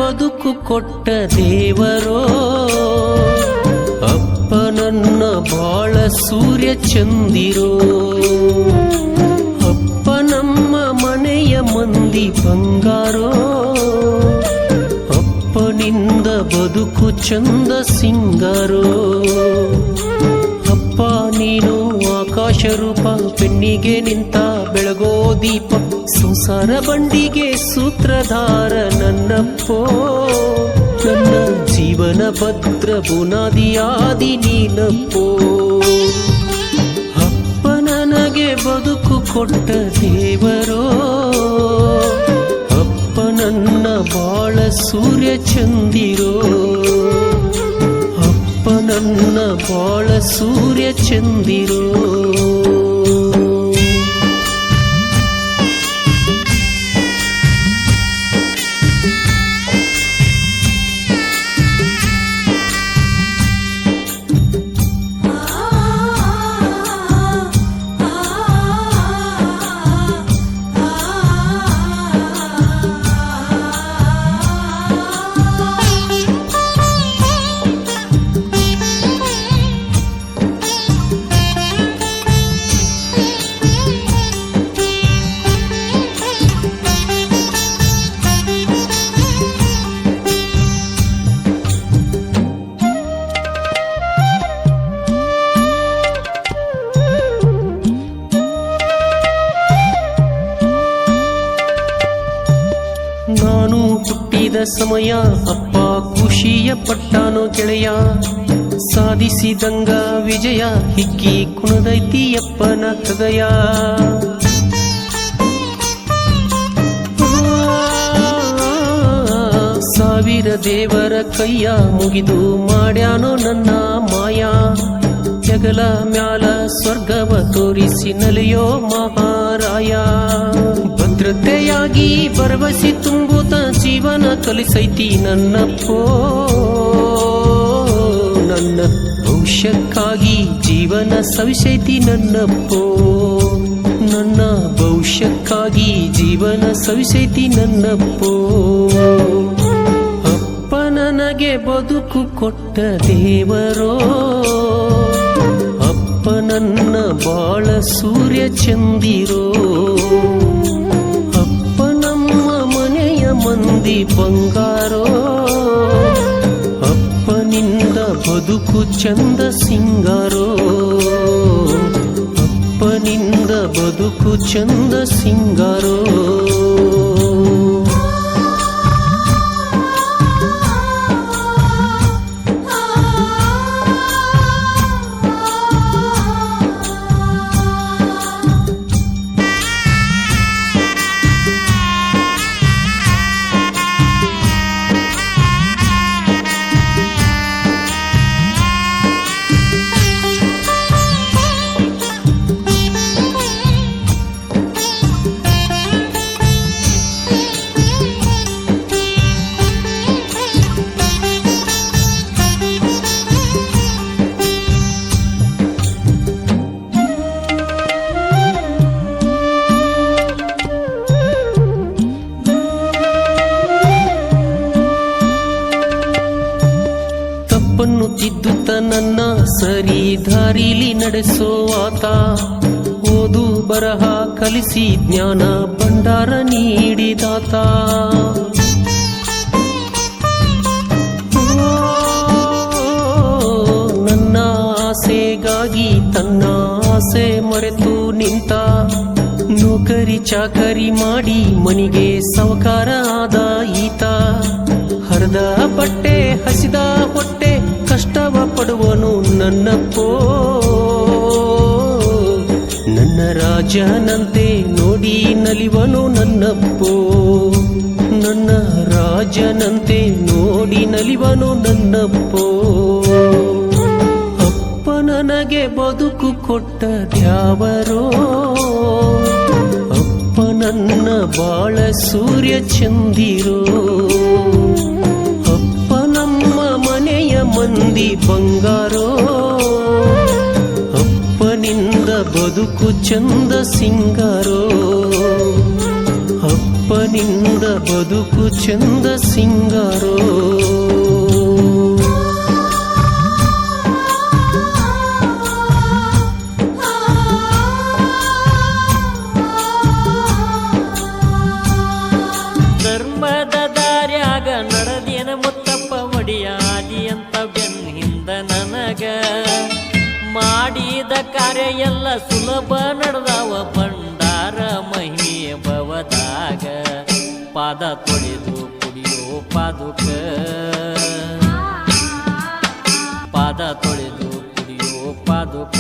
ಬದುಕು ಕೊಟ್ಟ ದೇವರೋ ಅಪ್ಪ ನನ್ನ ಬಾಳ ಸೂರ್ಯ ಚಂದಿರೋ ಅಪ್ಪ ನಮ್ಮ ಮನೆಯ ಮಂದಿ ಬಂಗಾರೋ ಅಪ್ಪನಿಂದ ಬದುಕು ಚಂದ ಸಿಂಗಾರೋ ಅಪ್ಪ ನೀನು ಆಕಾಶ ರೂಪ ಪೆನ್ನಿಗೆ ನಿಂತ ಬೆಳಗೋ ದೀಪ ಸಂಸಾರ ಬಂಡಿಗೆ ಸೂತ್ರಧಾರ ನನ್ನಪ್ಪೋ ನನ್ನ ಜೀವನ ಭದ್ರ ಬುನಾದಿಯಾದಿ ನೀನಪ್ಪೋ ಅಪ್ಪ ನನಗೆ ಬದುಕು ಕೊಟ್ಟ ದೇವರೋ ಅಪ್ಪ ನನ್ನ ಬಾಳ ಸೂರ್ಯ ಚಂದಿರೋ ಅಪ್ಪ ನನ್ನ ಬಾಳ ಸೂರ್ಯ ಚಂದಿರೋ ನಾನು ಹುಟ್ಟಿದ ಸಮಯ ಅಪ್ಪ ಖುಷಿಯ ಪಟ್ಟಾನೋ ಗೆಳೆಯ ಸಾಧಿಸಿದಂಗ ವಿಜಯ ಹಿಗ್ಗಿ ಕುಣದೈತಿ ಅಪ್ಪನ ಹೃದಯ ಸಾವಿರ ದೇವರ ಕೈಯ ಮುಗಿದು ಮಾಡ್ಯಾನೋ ನನ್ನ ಮಾಯ ಜಗಲ ಮ್ಯಾಲ ಸ್ವರ್ಗವ ತೋರಿಸಿ ನಲಿಯೋ ಮಹಾರಾಯ ಭದ್ರತೆಯಾಗಿ ಭರವಸೆ ತುಂಬುತ್ತ ಜೀವನ ಕಲಿಸೈತಿ ನನ್ನಪ್ಪೋ ನನ್ನ ಭವಿಷ್ಯಕ್ಕಾಗಿ ಜೀವನ ಸವಿಸೈತಿ ನನ್ನಪ್ಪೋ ನನ್ನ ಭವಿಷ್ಯಕ್ಕಾಗಿ ಜೀವನ ಸವಿಸೈತಿ ನನ್ನಪ್ಪೋ ಅಪ್ಪ ನನಗೆ ಬದುಕು ಕೊಟ್ಟ ದೇವರೋ ಅಪ್ಪ ನನ್ನ ಬಾಳ ಸೂರ್ಯ ಚಂದಿರೋ ಅಪ್ಪ ನಮ್ಮ ಮನೆಯ ಮಂದಿ ಬಂಗಾರೋ ಅಪ್ಪನಿಂದ ಬದುಕು ಚಂದ ಸಿಂಗಾರೋ ಅಪ್ಪನಿಂದ ಬದುಕು ಚಂದ ಸಿಂಗಾರೋ ತಪ್ಪನ್ನು ತಿದ್ದುತ್ತ ನನ್ನ ಸರಿ ದಾರಿಲಿ ನಡೆಸೋ ಆತ ಓದು ಬರಹ ಕಲಿಸಿ ಜ್ಞಾನ ಭಂಡಾರ ನೀಡಿದಾತ ನನ್ನ ಆಸೆಗಾಗಿ ತನ್ನ ಆಸೆ ಮರೆತು ನಿಂತ ನೌಕರಿ ಚಾಕರಿ ಮಾಡಿ ಮನಿಗೆ ಸಾವುಕಾರ ಆದ ಈತ ಹರಿದ ಬಟ್ಟೆ ಹಸಿದ ಹೊಟ್ಟೆ ಕಷ್ಟವ ಪಡುವನು ನನ್ನಪ್ಪೋ ನನ್ನ ರಾಜನಂತೆ ನೋಡಿ ನಲಿವನು ನನ್ನಪ್ಪೋ ನನ್ನ ರಾಜನಂತೆ ನೋಡಿ ನಲಿವನು ನನ್ನಪ್ಪೋ ಅಪ್ಪ ನನಗೆ ಬದುಕು ಕೊಟ್ಟ ದ್ಯಾವರೋ ಅಪ್ಪ ನನ್ನ ಬಾಳ ಸೂರ್ಯ ಚಂದಿರೋ ಅಪ್ಪ ನಮ್ಮ ಮನೆಯ ಮಂದಿ ಬಂಗಾರೋ ಅಪ್ಪನಿಂದ ಬದುಕು ಚಂದ ಸಿಂಗಾರೋ ಅಪ್ಪ ಕೃಪನಿಂದ ಬದುಕು ಚಂದ ಸಿಂಗಾರೋ. ಧರ್ಮದ ದಾರ್ಯಾಗ ನಡೆದೇನ ಮುತ್ತಪ್ಪ ಒಡಿಯಾದಿ ಅಂತ ಬೆನ್ ಹಿಂದ ನನಗ ಮಾಡಿದ ಕಾರ್ಯ ಎಲ್ಲ ಸುಲಭ ನಡೆದವ ಭಂಡಾರ ಮಹಿಮೆಯ ಭವದಾಗ ಪಾದ ತೊಳೆದು ಕುಡಿಯೋ ಪಾದುಕ ಪಾದ ತೊಳೆದು ಕುಡಿಯೋ ಪಾದುಕ